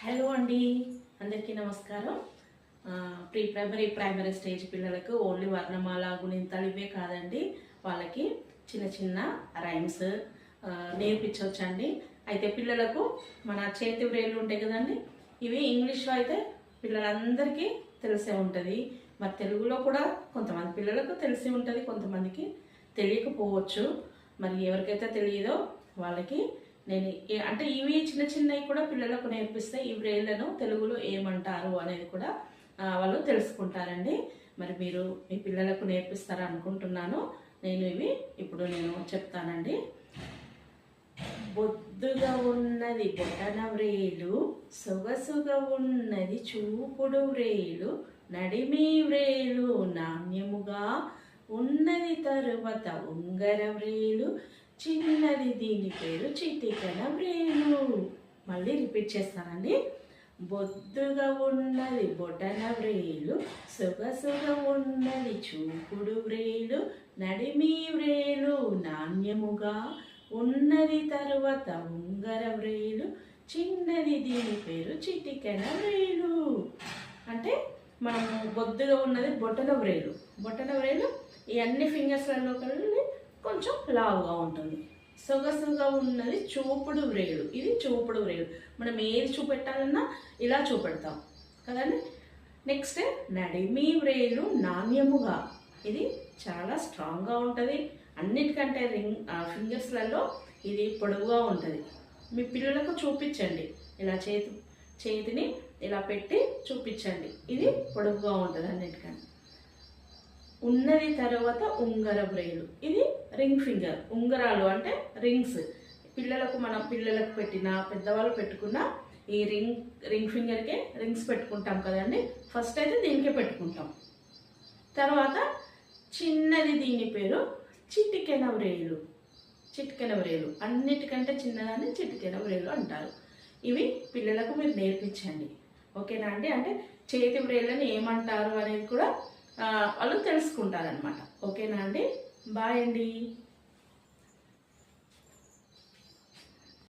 Hello అండి, అందరికీ నమస్కారం. ప్రైమరీ స్టేజ్ పిల్లలకు ఓన్లీ వర్ణమాల గుణింతాలు ఇవే కాదండి, వాళ్ళకి చిన్న చిన్న రైమ్స్ నేర్పించవచ్చండి. అయితే పిల్లలకు మన చేతి వ్రేళ్ళు ఉంటాయి కదండి, ఇవి ఇంగ్లీష్లో అయితే పిల్లలందరికీ తెలిసే ఉంటుంది. మరి తెలుగులో కూడా కొంతమంది పిల్లలకు తెలిసి ఉంటుంది, కొంతమందికి తెలియకపోవచ్చు. మరి ఎవరికైతే తెలియదో వాళ్ళకి నేను అంటే ఇవి చిన్న చిన్నవి కూడా పిల్లలకు నేర్పిస్తే ఈ వ్రేళ్లను తెలుగులో ఏమంటారు అనేది కూడా వాళ్ళు తెలుసుకుంటారండి. మరి మీరు మీ పిల్లలకు నేర్పిస్తారా అనుకుంటున్నాను. ఇప్పుడు నేను చెప్తానండి. బొద్దుగా ఉన్నది బొటన వ్రేలు, సొగసుగా ఉన్నది చూపుడు వ్రేలు, నడిమి వ్రేలు నాణ్యముగా ఉన్నది తరువాత ఉంగర వ్రేలు, చిన్నది దీని పేరు చిటికెన వ్రేలు. మళ్ళీ రిపీట్ చేస్తానండి. బొద్దుగా ఉన్నది బొటన వ్రేలు, సొగసుగా ఉన్నది చూపుడు వ్రేలు, నడిమి వ్రేలు నాణ్యముగా ఉన్నది తరువాత ఉంగర వ్రేలు, చిన్నది దీని పేరు చిటికెన వ్రేలు. అంటే మనము బొద్దుగా ఉన్నది బొటన వ్రేలు. బొటన వ్రేలు ఈ అన్ని ఫింగర్స్లలో కలిసి కొంచెం లావుగా ఉంటుంది. సొగసుగా ఉన్నది చూపుడు వ్రేలు. ఇది చూపుడు వ్రేలు. మనం ఏది చూపెట్టాలన్నా ఇలా చూపెడతాం కదండి. నెక్స్ట్ నడిమి వ్రేలు నాణ్యముగా. ఇది చాలా స్ట్రాంగ్గా ఉంటుంది. అన్నిటికంటే ఫింగర్స్లలో ఇది పొడవుగా ఉంటుంది. మీ పిల్లలకు చూపించండి, ఇలా చేతిని ఇలా పెట్టి చూపించండి. ఇది పొడవుగా ఉంటుంది అన్నిటికంటే. ఉన్నది తర్వాత ఉంగర వ్రేలు. ఇది రింగ్ ఫింగర్. ఉంగరాలు అంటే రింగ్స్. పిల్లలకు పెట్టినా పెద్దవాళ్ళు పెట్టుకున్న ఈ రింగ్ ఫింగర్కే రింగ్స్ పెట్టుకుంటాం కదండి. ఫస్ట్ అయితే దీనికే పెట్టుకుంటాం. తర్వాత చిన్నది దీని పేరు చిటికెన వ్రేలు. చిటికెన వ్రేలు అన్నిటికంటే చిన్నదాన్ని చిటికెన వ్రేలు అంటారు. ఇవి పిల్లలకు మీరు నేర్పించండి, ఓకేనా అండి. అంటే చేతి వ్రేళ్ళని ఏమంటారు అనేది కూడా వాళ్ళు తెలుసుకుంటారనమాట. ఓకేనా అండి. బాయ్ అండి.